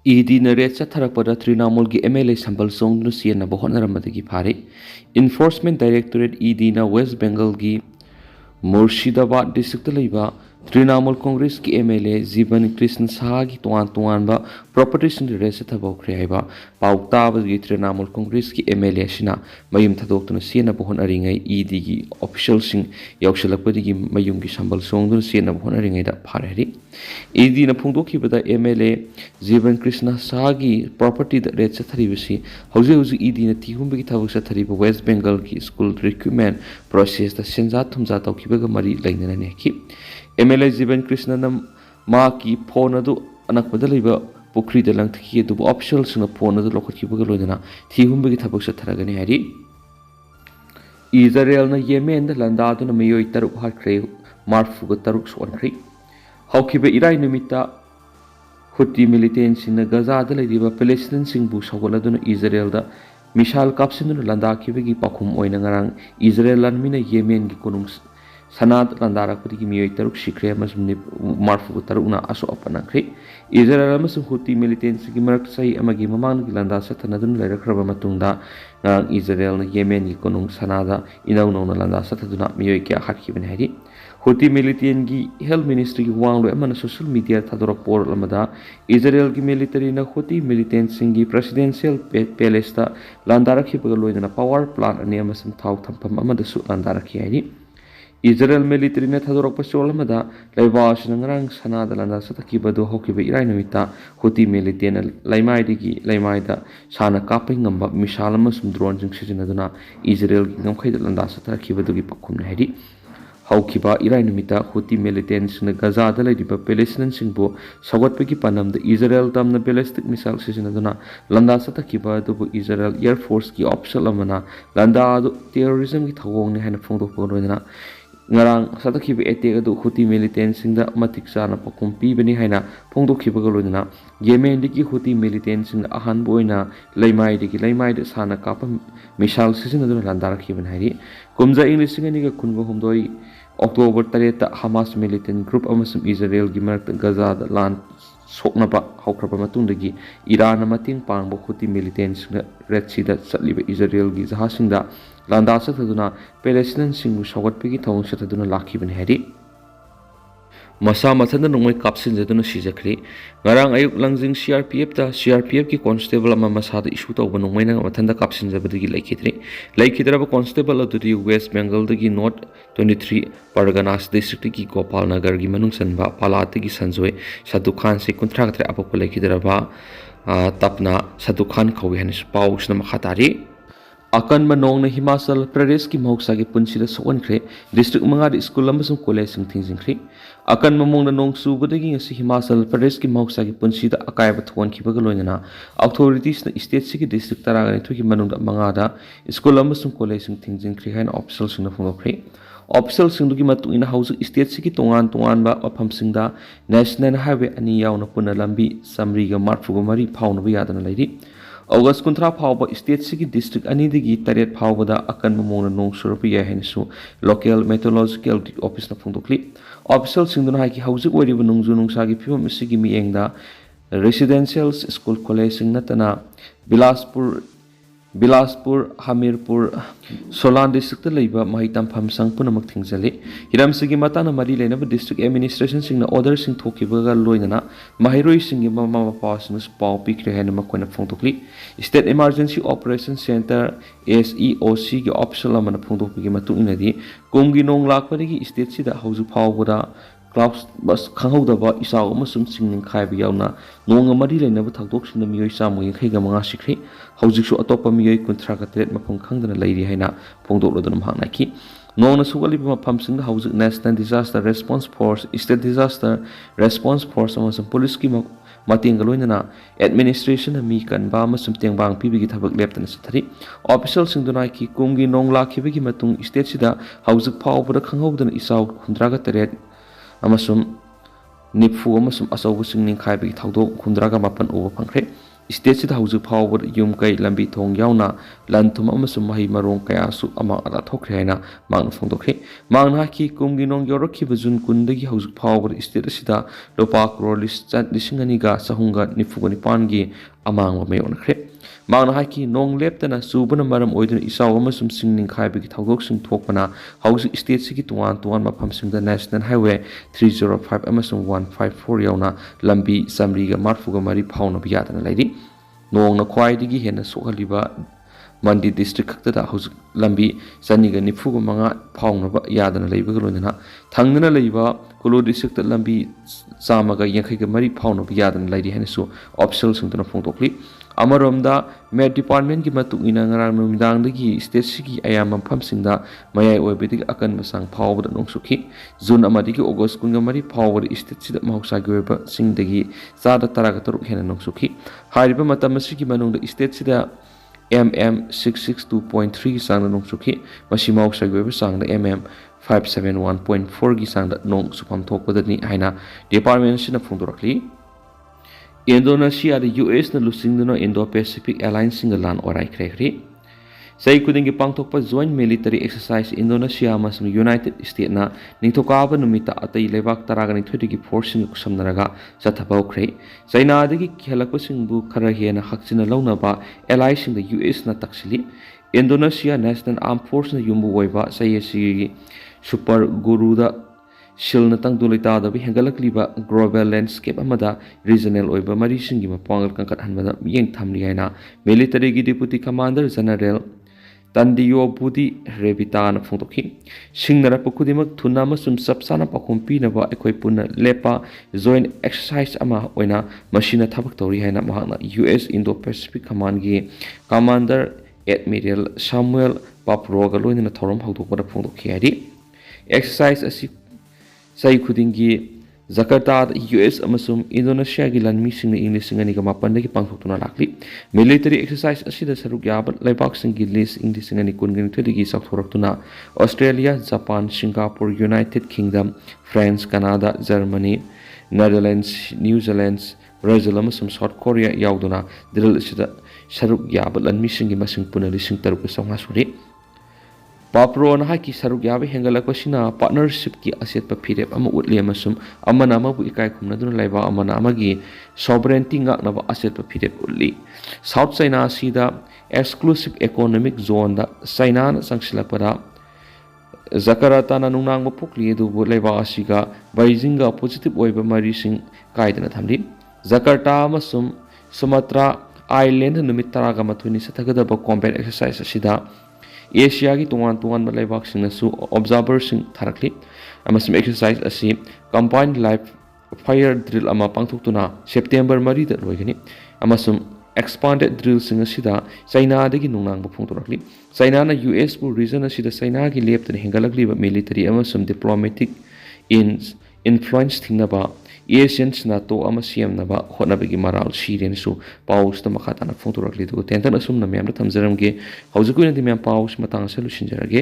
ED rate चथरपद Trinamool की MLA sambal chongduna sienaba hotnabada phare Enforcement Directorate ED West Bengal की Murshidabad district लेबा तृणमूल कांग्रेस की MLA Jiban Krishna Saha की तोान प्रॉपर्टी रेस थबौख्रे है पाउताबी तृणमूल कांग्रेस की MLA मयूम थदोक्तुना सेनब होनरिङै ईडी की ऑफिशियल यौसलपदी मयूम की संबल सोंदुना सेनब होनरिङैदा फारहरि ईडी फोंदोखिबदा MLA जीवन कृष्ण शाह की प्रॉपर्टी रेट चथरिबसी हौजे ईडी थीहुंबगी थबक चथरिब वेस्ट बेंगल की स्कूल रिक्रूटमेंट प्रोसेस सेंजा थुमजा तौखिबगा मरी लैनने MLA जीवन कृष्ण मा की फोन अनकद पुख्री लंथी ऑफिशियल फोन लौखीबग लोना थीहुंबगी थबक चथरगने है इजरायल येमेन लंदादुना मयोई तरुक हाख्रे मार्फुग तरुक सोनख्रे हौखिब इराय नुमिता हुती मिलिटेंट गजाद लेरिबा पैलेस्टाइनसिंगबु सौगलदुना इजरायल मिसाइल कापसिनुना लंदाखिबगी पाखुम ओइना ngarang इजरायल लनमिना येमेन की कोनुंग सनाद लंदारकपदी मियोई तरुक सिख्रे मार्फुग तरुकना असो अपनाख्रे इजरायल हुती मिलिटेंट की मरक सही अमगी ममांग की लंदा सथनदुन लेरखरबा मतुंगदा ngarang इजरायल येमेन की कोनुंग सनादा इनौ नौना लंदा सथदुना मियोई क्या हाखिबने हैरि हुती मिलिटेंट की हेल्थ मिनिस्ट्री की वांगलो अमना सोशल मीडिया थादोरक पोर्टल अमदा इजरायल की मिलिटरी ना हुती मिलिटेंट सिंगी प्रेसिडेंशियल पैलेस ता लंदारखिबग लोइना पावर प्लांट अने अमसम थाव थंफम अमदसु लंदारखि हैरि इजरायल मिलिटरी ने थादोरक पचोल अमदा लेबास नंगरांग सनादा लंदा सतखिबदो हौखिब इराय नुमिता हुती मिलिटेंट लैमाइदा साना कापिंगम मिसाइल अमसम ड्रोन जिंग सिजनदुना इजरायल की ngमखैदा लंदा सतखिबदुगी पखुम हैरि हौखिबा इराय नुमिता हुती मिलिटेंट्स गजादा लेरिबा पैलेस्टाइनसिंगबु सौगटपगी पानमद इजरायल तमना बैलिस्टिक मिसाइल सिजनदुना लंदा सतखिबा दुबु इजरायल एयर फोर्स की ऑफिशियल अमना लंदा टेररिज्म की थगोंगने हैना फोंदोकपग लोइना ngarang satakhiba attack adu huti militants singda matik chana pakum pibani haina phongdokhiba loina yemen diki huti militants sing ahan boina leimai de sana kapa misal season adu landarakhiban hairi kumja english singani ga kunba humdoi october 3 ta hamas militant group amasum israel gi marak gaza da lan soknaba haukraba matungdagi iran amating pangbo huti militants red sea da chatliba israel gi jahasingda लंदा सतदुना Palestine सिंगु सौगटपगी थौं सतदुना लाखिबन हैरि मसा मथंदा नोंगै kapsinjaduna सिजखरि ngarang ayuk langjing CRPF की कांस्टेबल अमा मसादा इशू तौब नोंगैना मथंदा kapsinjabदगी लैखिद्रब कांस्टेबल अदुदि वेस्ट बेंगल दगी नॉर्थ 23 परगनास डिस्ट्रिक्ट की गोपाल नगर की मनुंग सनबा पालात की संजोय सदुखान से कुंथ्रागत्रे अपप लैखिद्रबा तपना सदुखान खौगे हन पाउसना मखातारी अकन नोंग हिमाचल प्रदेश की मौसा की पुंसीद सोनख्रे डिस्ट्रिक्ट मंगा स्कूल कॉलेज थिंजिंख्रे अकन मोंग नोंग चूबदगी हिमाचल प्रदेश की मौसा की पुंसीद अकायब थोनखिबग लोइना अथॉरिटीज स्टेट की डिस्ट्रिक्ट 12 की मनुंग मंगादा स्कूल कॉलेज थिंजिंख्रे है ऑफिशियल फोंदोख्रे ऑफिशियल की मतुइन हाउस स्टेट की तोान मफमसिंगदा नेशनल हाईवे अनी यावना पुना लंबी समरीगा मार्फुग मरी फाउनब यादना लेरी अगस्त 13 फाव स्टेट की डिस्ट्रिक्ट अनीदगी 3 फावदा अकन मोंग नोंग सुरप या हैनसु लोकल मेट्रोलॉजिकल ऑफिस न फोंदोक्ली ऑफिशियल सिंगदुना हाकि हौजिक ओरिब नोंजु नोंसा की फिवम सिगी मियेंगदा रेसिडेंशियल स्कूल कॉलेज सिंग नतना बिलासपुर हमीरपुर सोलान डिस्ट्रिक्ट लेबा महितम फमसंग पुनमक थिंगजले हिराम सिगी मताना मरी लेनब डिस्ट्रिक्ट एडमिनिस्ट्रेशन सिंग ऑर्डर सिंग थोकिबगा लोइना महिरोई सिंग ममा पासनस पाव पिक्रे हैन मकोन फोंदोक्ली state emergency operation centre SEOC की ऑफिशियल अमन फोंदोकगी मतुइनदी कुमगी नोंग लाखपदगी स्टेट सिदा हौजु फावबदा क्लाउस बस खंगौदबा इसाव अमसुम सिंगनिंग खायब यावना नोंग मरी लेनब थादोक्सिन मियोय चामोय खैगा मंगा सिख्रे हौजिकसु अतोपा मियोय कुंथ्रागा तेत मफम खंगदना लैरि हैना फोंदोकलोदन महानाखि नोंग सुगलिब मफम सिंग हौजिक national disaster response force state disaster response force अमसुम पुलिस की मतेंग लोइना एडमिनिस्ट्रेशन मी कनबा अमसुम तेंबांग पिबिगी थबक लेप्तन सथरि ऑफिशियल सिंगदुना की कुमगी नोंग लाखिबगी मतुंग स्टेट सिदा हौजिक फावबदा खंगौदन इसाव खुंद्रागा तेत अमसुम निफु अमसुम असौब सिंगनिंग खायबगी थाउदो खुंद्रागा मापन उब फंख्रे ꯏꯁꯇꯦꯠꯁꯤꯗ ꯍꯧꯖꯤꯛ ꯐꯥꯎꯕꯗ ꯌꯨꯝ ꯀꯩ ꯂꯝꯕꯤ ꯊꯣꯡ ꯌꯥꯎꯅ ꯂꯟ ꯊꯨꯝ ꯑꯃꯁꯨꯡ ꯃꯍꯩ ꯃꯔꯣꯡ ꯀꯌꯥꯁꯨ ꯑꯃꯥꯡ ꯑꯇꯥ ꯊꯣꯛꯈ꯭ꯔꯦ ꯍꯥꯏꯅ ꯃꯍꯥꯛꯅ ꯐꯣꯡꯗꯣꯛꯈꯤ꯫ ꯃꯍꯥꯛꯅ ꯍꯥꯏꯈꯤ ꯀꯨꯝꯒꯤ ꯅꯣꯡ ꯌꯧꯔꯛꯈꯤꯕ ꯖꯨꯟ 10ꯗꯒꯤ ꯍꯧꯖꯤꯛ ꯐꯥꯎꯕꯗ ꯏꯁꯇꯦꯠ ꯑꯁꯤꯗ ꯂꯨꯄꯥ ꯀ꯭ꯔꯣꯔ 2,697ꯒꯤ ꯑꯃꯥꯡꯕ ꯃꯥꯌꯣꯛꯅꯈ꯭ꯔꯦ꯫ ꯃꯍꯥꯛꯅ ꯍꯥꯏꯈꯤ ꯅꯣꯡ ꯂꯦꯞꯇꯅ ꯆꯨꯕꯅ ꯃꯔꯝ ꯑꯣꯏꯗꯨꯅ ꯏꯆꯥꯎ ꯑꯃꯁꯨꯡ ꯆꯤꯡ ꯅꯤꯡꯈꯥꯏꯕꯒꯤ ꯊꯧꯗꯣꯛꯁꯤꯡ ꯊꯣꯛꯄꯅ ꯍꯧꯖꯤꯛ ꯏꯁꯇꯦꯠꯁꯤꯒꯤ ꯇꯣꯉꯥꯟ ꯇꯣꯉꯥꯟꯕ ꯃꯐꯝꯁꯤꯡꯗ ꯅꯦꯁꯅꯦꯜ ꯍꯥꯏꯋꯦ 305 ꯑꯃꯁꯨꯡ 154 ꯌꯥꯎꯅ ꯂꯝꯕꯤ ꯆꯥꯝꯔꯤꯒ 44 ꯐꯥꯎꯅꯕ ꯌꯥꯗꯅ ꯂꯩꯔꯤ꯫ ꯅꯣꯡꯅ ꯈ꯭ꯋꯥꯏꯗꯒꯤ ꯍꯦꯟꯅ ꯁꯣꯛꯍꯜꯂꯤꯕ ꯃꯟꯗꯤ ꯗꯤꯁꯇ꯭ꯔꯤꯛ ꯈꯛꯇꯗ ꯍꯧꯖꯤꯛ ꯂꯝꯕꯤ 295 ꯐꯥꯎꯅꯕ ꯌꯥꯗꯅ ꯂꯩꯕꯒ ꯂꯣꯏꯅꯅ ꯊꯪꯅꯅ ꯂꯩꯕ ꯀꯨꯂꯨ ꯗꯤꯁꯇ꯭ꯔꯤꯛꯇ ꯂꯝꯕꯤ 183 ꯐꯥꯎꯅꯕ ꯌꯥꯗꯅ ꯂꯩꯔꯤ ꯍꯥꯏꯅꯁꯨ ꯑꯣꯐꯤꯁꯤꯌꯦꯜꯁꯤꯡꯗꯨꯅ ꯐꯣꯡꯗꯣꯛꯂꯤ꯫ ꯑꯃꯔꯣꯝꯗ ꯃꯦꯠ ꯗꯤꯄꯥꯔꯠꯃꯦꯟꯠꯀꯤ ꯃꯇꯨꯡ ꯏꯟꯅ ꯉꯔꯥꯡ ꯅꯨꯃꯤꯗꯥꯡꯗꯒꯤ ꯏꯁꯇꯦꯠꯁꯤꯒꯤ ꯑꯌꯥꯝꯕ ꯃꯐꯝꯁꯤꯡꯗ ꯃꯌꯥꯏ ꯑꯣꯏꯕꯗꯒꯤ ꯑꯀꯟꯕ ꯆꯥꯡ ꯐꯥꯎꯕꯗ ꯅꯣꯡ ꯆꯨꯈꯤ꯫ ꯖꯨꯟ 1ꯗꯒꯤ ꯑꯣꯒꯁꯠ 23 ꯐꯥꯎꯕꯗ ꯏꯁꯇꯦꯠꯁꯤꯗ ꯃꯍꯧꯁꯥꯒꯤ ꯑꯣꯏꯕ ꯆꯤꯡꯗꯒꯤ ꯆꯥꯗ 13 ꯍꯦꯟꯅ ꯅꯣꯡ ꯆꯨꯈꯤ꯫ ꯍꯥꯏꯔꯤꯕ ꯃꯇꯝ ꯑꯁꯤꯒꯤ ꯃꯅꯨꯡꯗ ꯏꯁꯇꯦꯠꯁꯤꯗ mm 662.3ꯒꯤ ꯆꯥꯡꯗ ꯅꯣꯡ ꯆꯨꯈꯤ꯫ ꯃꯁꯤ ꯃꯍꯧꯁꯥꯒꯤ ꯑꯣꯏꯕ ꯆꯥꯡꯗ mm 571.4ꯒꯤ ꯆꯥꯡꯗ ꯅꯣꯡ ꯆꯨꯐꯝ ꯊꯣꯛꯄꯗꯅꯤ ꯍꯥꯏꯅ ꯗꯤꯄꯥꯔꯠꯃꯦꯟꯠ ꯑꯁꯤꯅ ꯐꯣꯡꯗꯣꯔꯛꯂꯤ꯫ ꯏꯟꯗꯣꯅꯦꯁꯤꯌꯥꯗ ꯌꯨꯑꯦꯁꯅ ꯂꯨꯆꯤꯡꯗꯨꯅ ꯏꯟꯗꯣ ꯄꯦꯁꯤꯐꯤꯛ ꯑꯦꯂꯥꯏꯟꯁꯁꯤꯡꯒ ꯂꯥꯟ ꯑꯣꯏꯔꯥꯏꯈ꯭ꯔꯦ꯫ ꯆꯍꯤ ꯈꯨꯗꯤꯡꯒꯤ ꯄꯥꯡꯊꯣꯛꯄ ꯖꯣꯏꯟꯠ ꯃꯤꯂꯤꯇꯔꯤ ꯑꯦꯛꯁꯔꯁꯥꯏꯖ ꯏꯟꯗꯣꯅꯦꯁꯤꯌꯥ ꯑꯃꯁꯨꯡ ꯌꯨꯅꯥꯏꯇꯦꯗ ꯏꯁꯇꯦꯠꯁꯅ ꯅꯤꯡꯊꯧꯀꯥꯕ ꯅꯨꯃꯤꯠꯇ ꯑꯇꯩ ꯂꯩꯕꯥꯛ 12ꯗꯒꯤ ꯐꯣꯔꯁꯁꯤꯡꯒ ꯈꯨꯠꯁꯝꯅꯔꯒ ꯆꯠꯊꯕ ꯍꯧꯈ꯭ꯔꯦ꯫ ꯆꯥꯏꯅꯥꯗꯒꯤ ꯍꯦꯜꯂꯛꯄꯁꯤꯡꯕꯨ ꯈꯔ ꯍꯦꯟꯅ ꯍꯛꯆꯤꯟꯅ ꯂꯧꯅꯕ ꯑꯦꯂꯥꯏꯁꯤꯡꯗ ꯌꯨꯑꯦꯁꯅ ꯇꯛꯁꯤꯜꯂꯤ꯫ ꯏꯟꯗꯣꯅꯦꯁꯤꯌꯥ ꯅꯦꯁꯅꯦꯜ ꯑꯥꯔꯝ ꯐꯣꯔꯁꯅ ꯌꯨꯝꯕꯨ ꯑꯣꯏꯕ ꯆꯍꯤ ꯑꯁꯤꯒꯤ ꯁꯨꯄꯔ ꯒꯨꯔꯨꯗ ꯁꯤꯜꯅ ꯇꯪꯗꯨ ꯂꯩꯇꯥꯗꯕ ꯍꯦꯟꯒꯠꯂꯛꯂꯤꯕ ꯒ꯭ꯂꯣꯕꯦꯜ ꯂꯦꯟꯗꯁ꯭ꯀꯦꯞ ꯑꯃꯗ ꯔꯤꯖꯅꯦꯜ ꯑꯣꯏꯕ ꯃꯔꯤꯁꯤꯡꯒꯤ ꯃꯄꯥꯡꯒꯜ ꯀꯟꯈꯠꯍꯟꯕꯗ ꯃꯤꯠꯌꯦꯡ ꯊꯝꯂꯤ ꯍꯥꯏꯅ ꯃꯤꯂꯤꯇꯔꯤꯒꯤ ꯗꯤꯄꯨꯇꯤ ꯀꯃꯥꯟꯗꯔ ꯖꯦꯅꯔꯦꯜ ꯇꯟꯗꯤꯌꯣ ꯕꯨꯗꯤ ꯔꯦꯕꯤꯇꯥꯅ ꯐꯣꯡꯗꯣꯛꯈꯤ꯫ ꯁꯤꯡꯅꯔꯛꯄ ꯈꯨꯗꯤꯡꯃꯛ ꯊꯨꯅ ꯑꯃꯁꯨꯡ ꯆꯞ ꯆꯥꯅ ꯄꯥꯎꯈꯨꯝ ꯄꯤꯅꯕ ꯑꯩꯈꯣꯏ ꯄꯨꯟꯅ ꯂꯦꯞꯄ ꯖꯣꯏꯟꯠ ꯑꯦꯛꯁꯔꯁꯥꯏꯖ ꯑꯃ ꯑꯣꯏꯅ ꯃꯁꯤꯅ ꯊꯕꯛ ꯇꯧꯔꯤ ꯍꯥꯏꯅ ꯃꯍꯥꯛꯅ ꯌꯨꯑꯦꯁ ꯏꯟꯗꯣ ꯄꯦꯁꯤꯐꯤꯛ ꯀꯃꯥꯟꯗꯒꯤ ꯀꯃꯥꯟꯗꯔ ꯑꯦꯗꯃꯤꯔꯦꯜ ꯁꯥꯃꯨꯑꯦꯜ ꯄꯥꯄ꯭ꯔꯣꯒ ꯂꯣꯏꯅꯅ ꯊꯧꯔꯝ ꯍꯧꯗꯣꯛꯄꯗ ꯐꯣꯡꯗꯣꯛꯈꯤ ꯍꯥꯏꯔꯤ꯫ ꯑꯦꯛꯁꯔꯁꯥꯏꯖ ꯑꯁꯤ ꯆꯍꯤ ꯈꯨꯗꯤꯡꯒꯤ ꯖꯀꯔꯇꯥꯗ ꯌꯨꯑꯦꯁ ꯑꯃꯁꯨꯡ ꯏꯟꯗꯣꯅꯦꯁꯤꯌꯥꯒꯤ ꯂꯥꯟꯃꯤꯁꯤꯡꯅ ꯏꯪ 2008ꯗꯒꯤ ꯄꯥꯡꯊꯣꯛꯇꯨꯅ ꯂꯥꯛꯂꯤ꯫ ꯃꯤꯂꯤꯇꯔꯤ ꯑꯦꯛꯁꯔꯁꯥꯏꯖ ꯑꯁꯤꯗ ꯁꯔꯨꯛ ꯌꯥꯕ ꯂꯩꯕꯥꯛꯁꯤꯡꯒꯤ ꯂꯤꯁ ꯏꯪ 2022ꯗꯒꯤ ꯆꯥꯎꯊꯣꯔꯛꯇꯨꯅ Australia, Japan, Singapore, United Kingdom, France, Canada, Germany, Netherlands, New Zealand, Brazil ꯑꯃꯁꯨꯡ ꯁꯥꯎꯊ ꯀꯣꯔꯤꯌꯥ ꯌꯥꯎꯗꯨꯅ ꯗ꯭ꯔꯤꯜ ꯑꯁꯤꯗ ꯁꯔꯨꯛ ꯌꯥꯕ ꯂꯥꯟꯃꯤꯁꯤꯡꯒꯤ ꯃꯁꯤꯡ ꯄꯨꯟꯅ 3,500 ꯁꯨꯔꯤ꯫ ꯄꯥꯄ꯭ꯔꯣꯅ ꯍꯥꯏꯈꯤ ꯁꯔꯨꯛ ꯌꯥꯕ ꯍꯦꯟꯒꯠꯂꯛꯄꯁꯤꯅ ꯄꯥꯔꯠꯅꯔꯁꯤꯞꯀꯤ ꯑꯆꯦꯠꯄ ꯐꯤꯔꯦꯞ ꯑꯃ ꯎꯠꯂꯤ ꯑꯃꯁꯨꯡ ꯑꯃꯅ ꯑꯃꯕꯨ ꯏꯀꯥꯏ ꯈꯨꯝꯅꯗꯨꯅ ꯂꯩꯕꯥꯛ ꯑꯃꯅ ꯑꯃꯒꯤ ꯁꯣꯚꯔꯦꯟꯇꯤ ꯉꯥꯛꯅꯕ ꯑꯆꯦꯠꯄ ꯐꯤꯔꯦꯞ ꯎꯠꯂꯤ꯫ ꯁꯥꯎꯊ ꯆꯥꯏꯅꯥ ꯁꯤꯗ ꯑꯦꯛꯁꯀ꯭ꯂꯨꯁꯤꯚ ꯏꯀꯣꯅꯣꯃꯤꯛ ꯖꯣꯟꯗ ꯆꯥꯏꯅꯥꯅ ꯆꯪꯁꯤꯜꯂꯛꯄꯗ ꯖꯀꯔꯇꯥꯅ ꯅꯨꯡꯅꯥꯡꯕ ꯄꯣꯛꯂꯤ ꯑꯗꯨꯕꯨ ꯂꯩꯕꯥꯛ ꯑꯁꯤꯒ ꯕꯩꯖꯤꯡꯒ ꯄꯣꯖꯤꯇꯤꯚ ꯑꯣꯏꯕ ꯃꯔꯤꯁꯤꯡ ꯀꯥꯏꯗꯅ ꯊꯝꯂꯤ꯫ ꯖꯀꯔꯇꯥ ꯑꯃꯁꯨꯡ ꯁꯨꯃꯥꯇ꯭ꯔꯥ ꯑꯥꯏꯂꯦꯟꯗ ꯅꯨꯃꯤꯠ 12ꯅꯤ ꯆꯠꯊꯒꯗꯕ ꯀꯣꯝꯕꯦꯠ ꯑꯦꯛꯁꯔꯁꯥꯏꯖ ꯑꯁꯤꯗ ꯑꯦꯁꯤꯌꯥꯒꯤ ꯇꯣꯉꯥꯟ ꯇꯣꯉꯥꯟꯕ ꯂꯩꯕꯥꯛꯁꯤꯡꯅꯁꯨ ꯑꯣꯕꯖꯥꯔꯚꯔꯁꯤꯡ ꯊꯥꯔꯛꯂꯤ ꯑꯃꯁꯨꯡ ꯑꯦꯛꯁꯔꯁꯥꯏꯖ ꯑꯁꯤ ꯀꯝꯕꯥꯏꯟ ꯂꯥꯏꯚ ꯐꯥꯏꯌꯔ ꯗ꯭ꯔꯤꯜ ꯑꯃ ꯄꯥꯡꯊꯣꯛꯇꯨꯅ ꯁꯦꯞꯇꯦꯝꯕꯔ 4ꯗ ꯂꯣꯏꯒꯅꯤ ꯑꯃꯁꯨꯡ ꯑꯦꯛꯁꯄꯥꯟꯗꯦꯗ ꯗ꯭ꯔꯤꯜꯁꯤꯡ ꯑꯁꯤꯗ ꯆꯥꯏꯅꯥꯗꯒꯤ ꯅꯨꯡꯅꯥꯡꯕ ꯐꯣꯡꯗꯣꯔꯛꯂꯤ꯫ ꯆꯥꯏꯅꯥꯅ ꯌꯨꯑꯦꯁꯄꯨ ꯔꯤꯖꯟ ꯑꯁꯤꯗ ꯆꯥꯏꯅꯥꯒꯤ ꯂꯦꯞꯇꯅ ꯍꯦꯟꯒꯠꯂꯛꯂꯤꯕ ꯃꯤꯂꯤꯇꯔꯤ ꯑꯃꯁꯨꯡ ꯗꯤꯄ꯭ꯂꯣꯃꯦꯇꯤꯛ ꯏꯟꯐ꯭ꯂꯨꯌꯦꯟꯁ ꯊꯤꯡꯅꯕ ꯑꯦꯁꯤꯌꯟꯁ ꯅꯥꯇꯣ ꯑꯃ ꯁꯦꯝꯅꯕ ꯍꯣꯠꯅꯕꯒꯤ ꯃꯔꯥꯜ ꯁꯤꯔꯦꯅꯁꯨ ꯄꯥꯎꯁꯤꯗ ꯃꯈꯥ ꯇꯥꯅ ꯐꯣꯡꯗꯣꯔꯛꯂꯤ꯫ ꯑꯗꯨꯒ ꯇꯦꯟꯇꯛꯅ ꯑꯁꯨꯝꯅ ꯃꯌꯥꯝꯗ ꯊꯝꯖꯔꯝꯒꯦ꯫ ꯍꯧꯖꯤꯛꯀꯤ ꯑꯣꯏꯅꯗꯤ ꯃꯌꯥꯝ ꯄꯥꯎꯁꯤ ꯃꯇꯥꯡ ꯑꯁꯤꯗ ꯂꯣꯏꯁꯤꯟꯖꯔꯒꯦ꯫